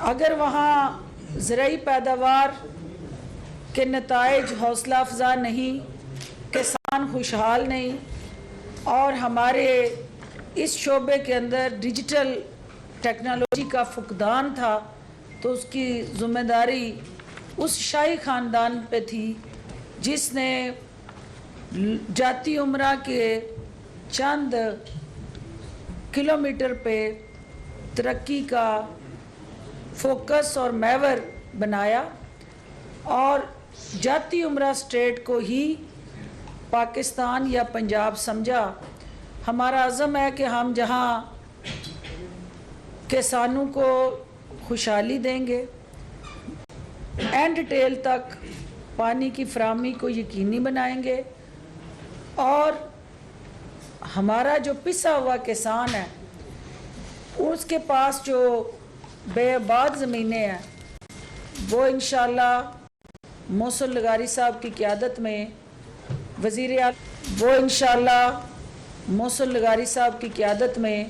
اگر وہاں زرعی پیداوار کے نتائج حوصلہ افزا نہیں، کسان خوشحال نہیں، اور ہمارے اس شعبے کے اندر ڈیجیٹل ٹیکنالوجی کا فقدان تھا، تو اس کی ذمہ داری اس شاہی خاندان پہ تھی جس نے جاتی عمرہ کے چند کلومیٹر پہ ترقی کا فوکس اور محور بنایا اور جاتی عمرہ اسٹیٹ کو ہی پاکستان یا پنجاب سمجھا۔ ہمارا عزم ہے کہ ہم جہاں کسانوں کو خوشحالی دیں گے، اینڈ ٹیل تک پانی کی فراہمی کو یقینی بنائیں گے، اور ہمارا جو پسا ہوا کسان ہے اس کے پاس جو بے آباد زمینیں ہیں وہ انشاءاللہ محسن لغاری صاحب کی قیادت میں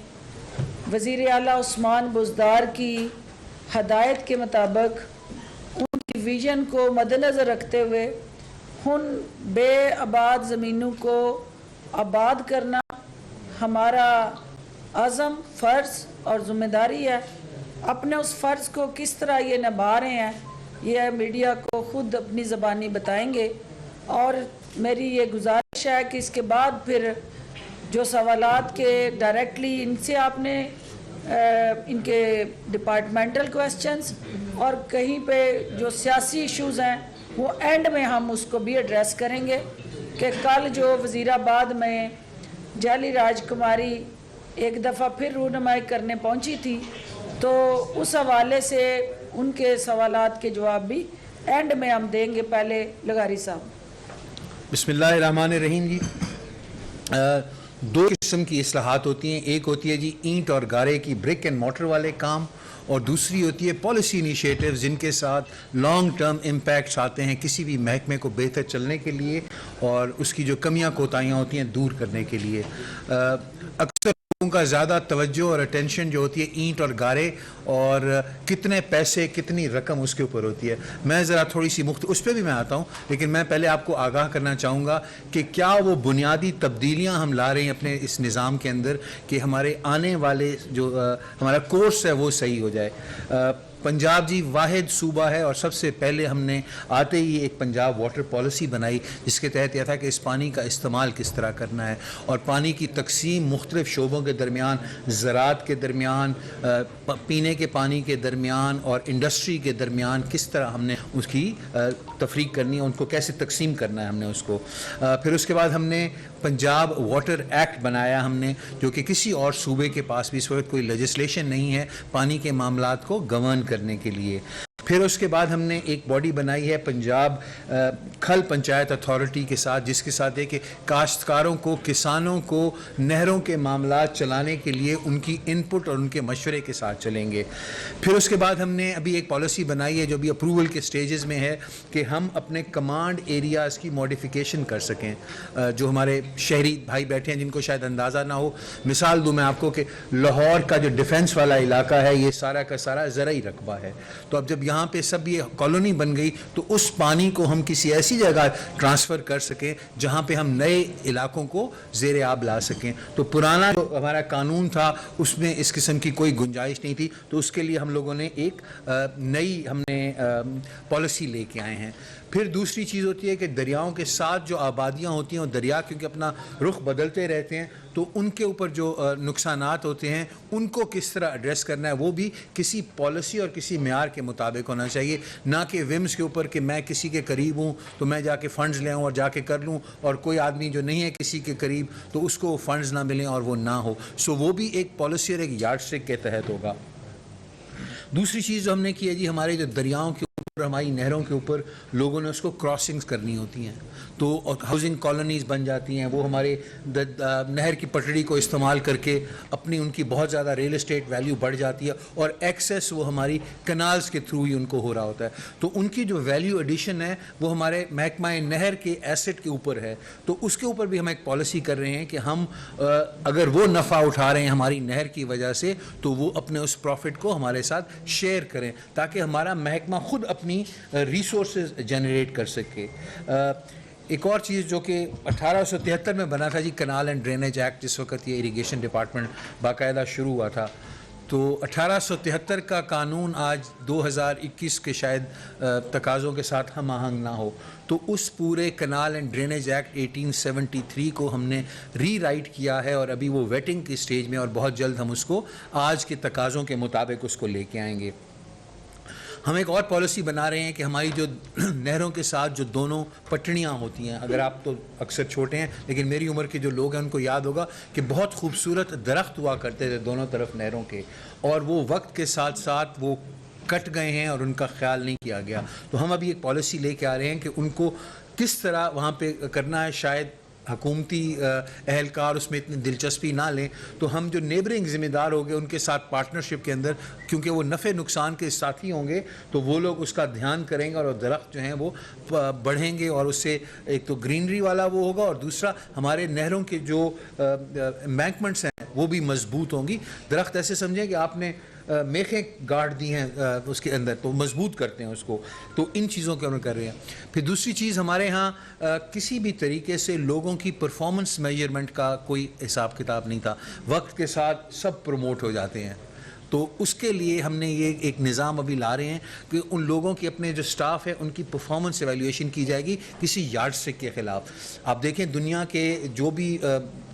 وزیر اعلیٰ عثمان بزدار کی ہدایت کے مطابق ان کی ویژن کو مد نظر رکھتے ہوئے ان بے آباد زمینوں کو آباد کرنا ہمارا عزم، فرض اور ذمہ داری ہے۔ اپنے اس فرض کو کس طرح یہ نبھا رہے ہیں یہ میڈیا کو خود اپنی زبانی بتائیں گے، اور میری یہ گزارش ہے کہ اس کے بعد پھر جو سوالات کے ڈائریکٹلی ان سے آپ نے ان کے ڈپارٹمنٹل کویسچنز، اور کہیں پہ جو سیاسی ایشوز ہیں وہ اینڈ میں ہم اس کو بھی ایڈریس کریں گے کہ کل جو وزیر آباد میں جعلی راج کماری ایک دفعہ پھر رونمائی کرنے پہنچی تھی، تو اس حوالے سے ان کے سوالات کے جواب بھی اینڈ میں ہم دیں گے۔ پہلے لغاری صاحب۔ بسم اللہ الرحمن الرحیم۔ جی دو قسم کی اصلاحات ہوتی ہیں، ایک ہوتی ہے جی اینٹ اور گارے کی برک اینڈ مورٹر والے کام، اور دوسری ہوتی ہے پالیسی انیشیٹیوز جن کے ساتھ لانگ ٹرم امپیکٹس آتے ہیں کسی بھی محکمے کو بہتر چلنے کے لیے اور اس کی جو کمیاں کوتاہیاں ہوتی ہیں دور کرنے کے لیے۔ اکثر لوگوں کا زیادہ توجہ اور اٹینشن جو ہوتی ہے اینٹ اور گارے اور کتنے پیسے کتنی رقم اس کے اوپر ہوتی ہے۔ میں ذرا تھوڑی سی اس پہ بھی میں آتا ہوں، لیکن میں پہلے آپ کو آگاہ کرنا چاہوں گا کہ کیا وہ بنیادی تبدیلیاں ہم لا رہے ہیں اپنے اس نظام کے اندر کہ ہمارے آنے والے جو ہمارا کورس ہے وہ صحیح ہو جائے۔ پنجاب جی واحد صوبہ ہے، اور سب سے پہلے ہم نے آتے ہی ایک پنجاب واٹر پالیسی بنائی جس کے تحت یہ تھا کہ اس پانی کا استعمال کس طرح کرنا ہے، اور پانی کی تقسیم مختلف شعبوں کے درمیان، زراعت کے درمیان، پینے کے پانی کے درمیان اور انڈسٹری کے درمیان کس طرح ہم نے اس کی تفریق کرنی ہے، ان کو کیسے تقسیم کرنا ہے ہم نے اس کو۔ پھر اس کے بعد ہم نے پنجاب واٹر ایکٹ بنایا ہم نے، جو کہ کسی اور صوبے کے پاس بھی اس وقت کوئی لیجسلیشن نہیں ہے پانی کے معاملات کو گورن کرنے کے لیے۔ پھر اس کے بعد ہم نے ایک باڈی بنائی ہے پنجاب کھل پنچایت اتھارٹی کے ساتھ، جس کے ساتھ ہے کہ کاشتکاروں کو، کسانوں کو نہروں کے معاملات چلانے کے لیے ان کی ان پٹ اور ان کے مشورے کے ساتھ چلیں گے۔ پھر اس کے بعد ہم نے ابھی ایک پالیسی بنائی ہے جو ابھی اپروول کے سٹیجز میں ہے کہ ہم اپنے کمانڈ ایریاز کی موڈیفیکیشن کر سکیں۔ جو ہمارے شہری بھائی بیٹھے ہیں جن کو شاید اندازہ نہ ہو، مثال دوں میں آپ کو کہ لاہور کا جو ڈیفنس والا علاقہ ہے یہ سارا کا سارا زرعی رقبہ ہے، تو اب جب یہاں پہ سب یہ کالونی بن گئی تو اس پانی کو ہم کسی ایسی جگہ ٹرانسفر کر سکیں جہاں پہ ہم نئے علاقوں کو زیر آب لا سکیں۔ تو پرانا جو ہمارا قانون تھا اس میں اس قسم کی کوئی گنجائش نہیں تھی، تو اس کے لیے ہم لوگوں نے ایک نئی پالیسی لے کے آئے ہیں۔ پھر دوسری چیز ہوتی ہے کہ دریاؤں کے ساتھ جو آبادیاں ہوتی ہیں، اور دریا کیونکہ اپنا رخ بدلتے رہتے ہیں تو ان کے اوپر جو نقصانات ہوتے ہیں ان کو کس طرح ایڈریس کرنا ہے، وہ بھی کسی پالیسی اور کسی معیار کے مطابق ہونا چاہیے، نہ کہ ومز کے اوپر کہ میں کسی کے قریب ہوں تو میں جا کے فنڈز لے آؤں اور جا کے کر لوں، اور کوئی آدمی جو نہیں ہے کسی کے قریب تو اس کو فنڈز نہ ملیں اور وہ نہ ہو۔ سو وہ بھی ایک پالیسی اور ایک یارڈ اسٹک کے تحت ہوگا۔ دوسری چیز جو ہم نے کی ہے جی، ہمارے جو دریاؤں کے ہماری نہروں کے اوپر لوگوں نے اس کو کراسنگز کرنی ہوتی ہیں تو ہاؤسنگ کالونیز بن جاتی ہیں. وہ ہمارے نہر کی پٹڑی کو استعمال کر کے اپنی ان کی بہت زیادہ ریل اسٹیٹ ویلیو بڑھ جاتی ہے اور ایکسیس وہ ہماری کنالز کے تھرو ہی ان کو ہو رہا ہوتا ہے. تو ان کی جو ویلیو ایڈیشن ہے وہ ہمارے محکمہ نہر کے ایسٹ کے اوپر ہے. تو اس کے اوپر بھی ہم ایک پالیسی کر رہے ہیں کہ ہم اگر وہ نفع اٹھا رہے ہیں ہماری نہر کی وجہ سے تو وہ اپنے اس پروفٹ کو ہمارے ساتھ شیئر کریں تاکہ ہمارا محکمہ خود اپنی ریسورسز جنریٹ کر سکے. ایک اور چیز جو کہ 1873 میں بنا تھا جی کینال اینڈ ڈرینیج ایکٹ, جس وقت یہ اریگیشن ڈپارٹمنٹ باقاعدہ شروع ہوا تھا, تو 1873 کا قانون آج 2021 کے شاید تقاضوں کے ساتھ ہم آہنگ نہ ہو. تو اس پورے کینال اینڈ ڈرینیج ایکٹ 1873 کو ہم نے ری رائٹ کیا ہے اور ابھی وہ ویٹنگ کی سٹیج میں, اور بہت جلد ہم اس کو آج کے تقاضوں کے مطابق اس کو لے کے آئیں گے. ہم ایک اور پالیسی بنا رہے ہیں کہ ہماری جو نہروں کے ساتھ جو دونوں پٹڑیاں ہوتی ہیں, اگر آپ تو اکثر چھوٹے ہیں لیکن میری عمر کے جو لوگ ہیں ان کو یاد ہوگا کہ بہت خوبصورت درخت ہوا کرتے تھے دونوں طرف نہروں کے, اور وہ وقت کے ساتھ ساتھ وہ کٹ گئے ہیں اور ان کا خیال نہیں کیا گیا. تو ہم ابھی ایک پالیسی لے کے آ رہے ہیں کہ ان کو کس طرح وہاں پہ کرنا ہے. شاید حکومتی اہلکار اس میں اتنی دلچسپی نہ لیں, تو ہم جو نیبرنگ ذمہ دار ہوں گے ان کے ساتھ پارٹنرشپ کے اندر, کیونکہ وہ نفع نقصان کے ساتھی ہوں گے, تو وہ لوگ اس کا دھیان کریں گے اور درخت جو ہیں وہ بڑھیں گے, اور اس سے ایک تو گرینری والا وہ ہوگا, اور دوسرا ہمارے نہروں کے جو امبینکمنٹس ہیں وہ بھی مضبوط ہوں گی. درخت ایسے سمجھیں کہ آپ نے میخیں گاڑ دی ہیں اس کے اندر, تو مضبوط کرتے ہیں اس کو. تو ان چیزوں کے ہم کر رہے ہیں. پھر دوسری چیز, ہمارے ہاں کسی بھی طریقے سے لوگوں کی پرفارمنس میجرمنٹ کا کوئی حساب کتاب نہیں تھا. وقت کے ساتھ سب پروموٹ ہو جاتے ہیں, تو اس کے لیے ہم نے یہ ایک نظام ابھی لا رہے ہیں کہ ان لوگوں کی اپنے جو سٹاف ہے ان کی پرفارمنس ایویلیویشن کی جائے گی کسی یارڈ اسٹک کے خلاف. آپ دیکھیں دنیا کے جو بھی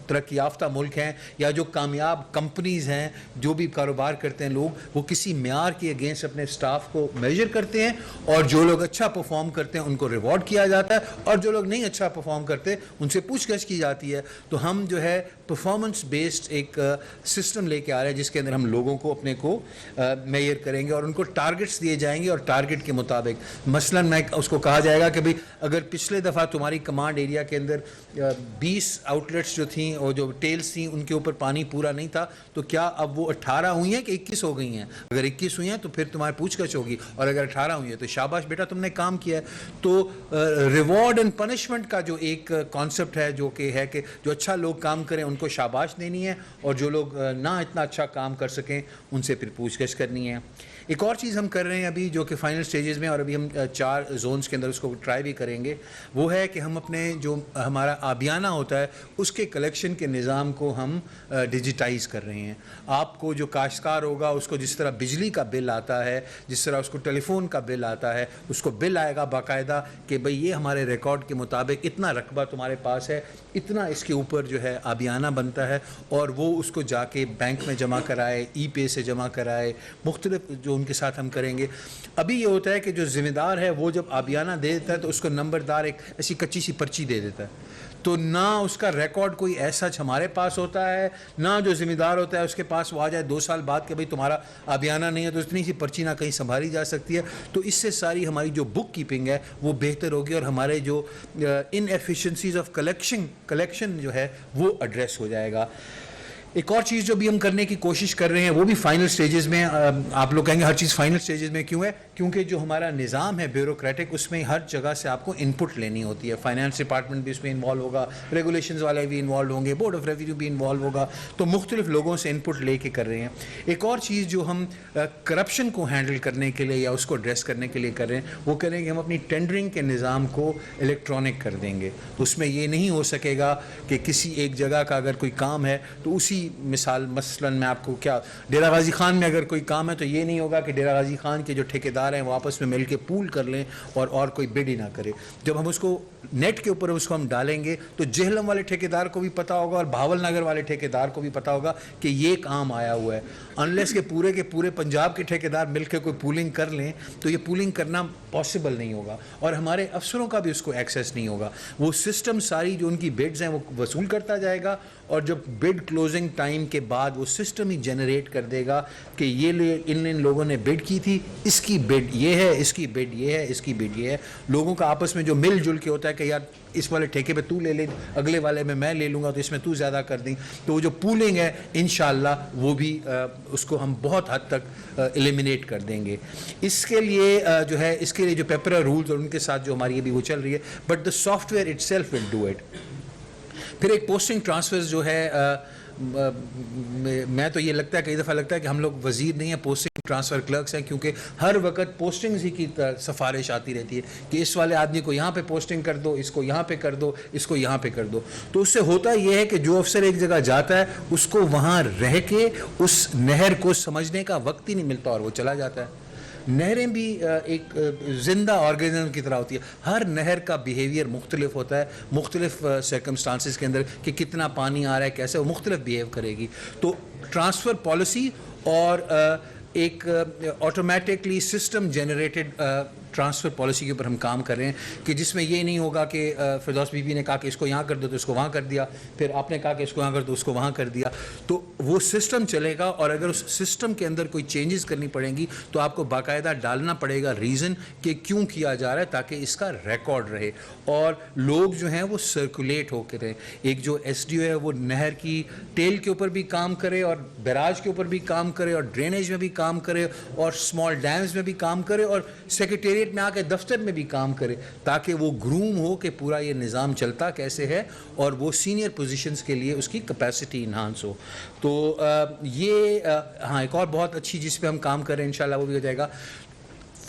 ترقی یافتہ ملک ہیں یا جو کامیاب کمپنیز ہیں, جو بھی کاروبار کرتے ہیں لوگ, وہ کسی معیار کے اگینسٹ اپنے سٹاف کو میجر کرتے ہیں, اور جو لوگ اچھا پرفارم کرتے ہیں ان کو ریوارڈ کیا جاتا ہے, اور جو لوگ نہیں اچھا پرفارم کرتے ان سے پوچھ گچھ کی جاتی ہے. تو ہم جو ہے پرفارمنس بیسڈ ایک سسٹم لے کے آ رہے ہیں جس کے اندر ہم لوگوں کو اپنے کو میئر کریں گے, اور ان کو ٹارگٹس دیے جائیں گے, اور ٹارگٹ کے مطابق مثلاً میں اس کو کہا جائے گا کہ بھئی اگر پچھلے دفعہ تمہاری کمانڈ ایریا کے اندر 20 آؤٹلیٹس جو تھیں اور جو ٹیلز تھیں ان کے اوپر پانی پورا نہیں تھا, تو کیا اب وہ 18 ہوئی ہیں کہ 21 ہو گئی ہیں؟ اگر 21 ہوئی ہیں تو پھر تمہاری پوچھ گچھ ہوگی, اور اگر 18 ہوئی ہیں تو شاباش بیٹا تم نے کام کیا ہے. تو ریوارڈ اینڈ پنشمنٹ کا جو ایک کانسیپٹ ہے جو کہ جو اچھا لوگ کام کریں ان کو شاباش دینی ہے, اور جو لوگ نہ اتنا اچھا کام کر سکیں ان سے پھر پوچھ گچھ کرنی ہے. ایک اور چیز ہم کر رہے ہیں ابھی جو کہ فائنل سٹیجز میں, اور ابھی ہم 4 زونز کے اندر اس کو ٹرائی بھی کریں گے, وہ ہے کہ ہم اپنے جو ہمارا آبیانہ ہوتا ہے اس کے کلیکشن کے نظام کو ہم ڈیجیٹائز کر رہے ہیں. آپ کو جو کاشتکار ہوگا اس کو جس طرح بجلی کا بل آتا ہے, جس طرح اس کو ٹیلی فون کا بل آتا ہے, اس کو بل آئے گا باقاعدہ کہ بھئی یہ ہمارے ریکارڈ کے مطابق اتنا رقبہ تمہارے پاس ہے, اتنا اس کے اوپر جو ہے آبیانہ بنتا ہے, اور وہ اس کو جا کے بینک میں جمع کرائے, ای پے سے جمع کرائے, مختلف جو ان کے ساتھ ہم کریں گے. ابھی یہ ہوتا ہے کہ جو ذمہ دار ہے وہ جب آبیانہ دے دیتا ہے تو اس کو نمبردار ایک ایسی کچی سی پرچی دے دیتا ہے, تو نہ اس کا ریکارڈ کوئی ایسا ہمارے پاس ہوتا ہے, نہ جو ذمہ دار ہوتا ہے اس کے پاس وہ آ جائے 2 سال بعد کہ بھئی تمہارا آبیانہ نہیں ہے, تو اتنی سی پرچی نہ کہیں سنبھالی جا سکتی ہے. تو اس سے ساری ہماری جو بک کیپنگ ہے وہ بہتر ہوگی, اور ہمارے جو ان ایفیشنسیز آف کلیکشن جو ہے وہ ایڈریس ہو جائے گا. ایک اور چیز جو بھی ہم کرنے کی کوشش کر رہے ہیں وہ بھی فائنل سٹیجز میں. آپ لوگ کہیں گے ہر چیز فائنل سٹیجز میں کیوں ہے؟ کیونکہ جو ہمارا نظام ہے بیوروکریٹک, اس میں ہر جگہ سے آپ کو ان پٹ لینی ہوتی ہے. فائنانس ڈپارٹمنٹ بھی اس میں انوالو ہوگا, ریگولیشنز والے بھی انوالو ہوں گے, بورڈ آف ریونیو بھی انوالو ہوگا, تو مختلف لوگوں سے ان پٹ لے کے کر رہے ہیں. ایک اور چیز جو ہم کرپشن کو ہینڈل کرنے کے لیے یا اس کو ایڈریس کرنے کے لیے کر رہے ہیں وہ کریں گے ہم اپنی ٹینڈرنگ کے نظام کو الیکٹرانک کر دیں گے. اس میں یہ نہیں ہو سکے گا کہ کسی ایک جگہ کا اگر کوئی کام ہے تو اسی مثلاً میں آپ کو کیا ڈیرہ غازی خان میں اگر کوئی کام ہے تو یہ نہیں ہوگا کہ ڈیرہ غازی خان کے جو ٹھیکیدار ہیں وہ آپس میں مل کے پول کر لیں اور کوئی بڈ ہی نہ کرے. جب ہم اس کو نیٹ کے اوپر اس کو ہم ڈالیں گے تو جہلم والے ٹھیکیدار کو بھی پتہ ہوگا اور بھاول نگر والے ٹھیکیدار کو بھی پتہ ہوگا کہ یہ کام آیا ہوا ہے. انلیس کہ پورے کے پورے پنجاب کے ٹھیکیدار مل کے کوئی پولنگ کر لیں تو یہ پولنگ کرنا پاسبل نہیں ہوگا, اور ہمارے افسروں کا بھی اس کو ایکسیس نہیں ہوگا. وہ سسٹم ساری جو ان کی بڈز ہیں وہ وصول کرتا جائے گا, اور جب بڈ کلوزنگ ٹائم کے بعد وہ سسٹم ہی جنریٹ کر دے گا کہ یہ ان لوگوں نے بڈ کی تھی, اس کی بڈ یہ ہے, اس کی بڈ یہ ہے, اس کی بڈ یہ ہے. لوگوں کا آپس میں جو مل جل کے ہوتا ہے کہ یار اس والے ٹھیکے پہ تو لے لے, اگلے والے میں لے لوں گا, تو اس میں تو زیادہ کر دیں, تو وہ جو پولنگ ہے انشاءاللہ وہ بھی اس کو ہم بہت حد تک ایلیمینیٹ کر دیں گے. اس کے لیے جو ہے, اس کے لیے جو پیپر رولز اور ان کے ساتھ جو ہماری ابھی وہ چل رہی ہے, but the soft where it self will do it. پھر ایک پوسٹنگ ٹرانسفرز جو ہے, میں تو یہ لگتا ہے کئی دفعہ لگتا ہے کہ ہم لوگ وزیر نہیں ہیں, پوسٹنگ ٹرانسفر کلرکس ہیں, کیونکہ ہر وقت پوسٹنگز ہی کی سفارش آتی رہتی ہے کہ اس والے آدمی کو یہاں پہ پوسٹنگ کر دو, اس کو یہاں پہ کر دو, اس کو یہاں پہ کر دو. تو اس سے ہوتا یہ ہے کہ جو افسر ایک جگہ جاتا ہے اس کو وہاں رہ کے اس نہر کو سمجھنے کا وقت ہی نہیں ملتا اور وہ چلا جاتا ہے. نہریں بھی ایک زندہ آرگنزم کی طرح ہوتی ہے. ہر نہر کا بیہیویئر مختلف ہوتا ہے, مختلف سرکمسٹانسز کے اندر کہ کتنا پانی آ رہا ہے, کیسے وہ مختلف بیہیو کرے گی. تو ٹرانسفر پالیسی اور ایک automatically system generated transfer policy کے اوپر ہم کام کر رہے ہیں, کہ جس میں یہ نہیں ہوگا کہ فردوس بی بی نے کہا کہ اس کو یہاں کر دو تو اس کو وہاں کر دیا, پھر آپ نے کہا کہ اس کو یہاں کر دو اس کو وہاں کر دیا. تو وہ سسٹم چلے گا, اور اگر اس سسٹم کے اندر کوئی چینجز کرنی پڑیں گی تو آپ کو باقاعدہ ڈالنا پڑے گا ریزن کہ کیوں کیا جا رہا ہے, تاکہ اس کا ریکارڈ رہے اور لوگ جو ہیں وہ سرکولیٹ ہو کے رہیں. ایک جو ایس ڈی او ہے وہ نہر کی ٹیل کے اوپر بھی کام کرے, اور بیراج کے اوپر بھی کام کرے, اور ڈرینیج میں بھی کام کرے, اور اسمال ڈیمز میں بھی کام کرے, اور سیکریٹریٹ میں آ کے دفتر میں بھی کام کرے, تاکہ وہ گروم ہو کہ پورا یہ نظام چلتا کیسے ہے, اور وہ سینئر پوزیشنز کے لیے اس کی کیپیسٹی انہانس ہو. تو یہ ہاں ایک اور بہت اچھی جس پہ ہم کام کریں انشاءاللہ وہ بھی ہو جائے گا,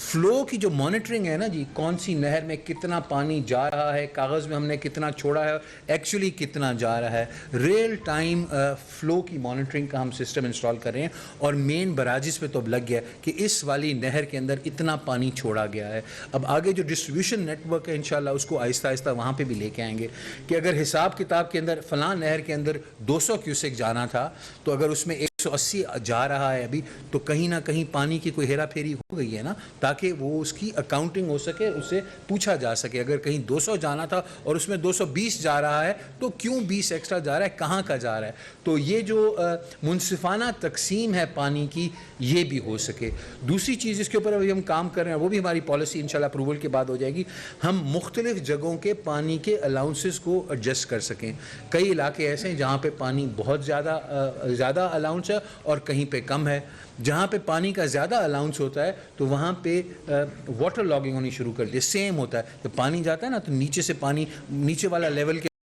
فلو کی جو مانیٹرنگ ہے نا جی, کون سی نہر میں کتنا پانی جا رہا ہے, کاغذ میں ہم نے کتنا چھوڑا ہے, ایکچولی کتنا جا رہا ہے, ریئل ٹائم فلو کی مانیٹرنگ کا ہم سسٹم انسٹال کر رہے ہیں. اور مین براجز پہ تو اب لگ گیا کہ اس والی نہر کے اندر اتنا پانی چھوڑا گیا ہے. اب آگے جو ڈسٹریبیوشن نیٹ ورک ہے انشاءاللہ اس کو آہستہ آہستہ وہاں پہ بھی لے کے آئیں گے, کہ اگر حساب کتاب کے اندر فلاں نہر کے اندر 200 کیوسیک جانا تھا, تو اگر اس میں 180 جا رہا ہے ابھی, تو کہیں نہ کہیں پانی کی کوئی ہیرا پھیری ہو گئی ہے نا, تاکہ وہ اس کی اکاؤنٹنگ ہو سکے, اس سے پوچھا جا سکے. اگر کہیں 200 جانا تھا اور اس میں 220 جا رہا ہے, تو کیوں 20 ایکسٹرا جا رہا ہے, کہاں کا جا رہا ہے. تو یہ جو منصفانہ تقسیم ہے پانی کی, یہ بھی ہو سکے. دوسری چیز اس کے اوپر ابھی ہم کام کر رہے ہیں, وہ بھی ہماری پالیسی انشاءاللہ اپروول کے بعد ہو جائے گی, ہم مختلف جگہوں کے پانی کے الاؤنسز کو ایڈجسٹ کر سکیں. کئی علاقے ایسے ہیں جہاں پہ پانی بہت زیادہ الاؤنس ہے اور کہیں پہ کم ہے. جہاں پہ پانی کا زیادہ الاؤنس ہوتا ہے تو وہاں پہ واٹر لاگنگ ہونی شروع کر دی. سیم ہوتا ہے, جب پانی جاتا ہے نا تو نیچے سے پانی, نیچے والا لیول کے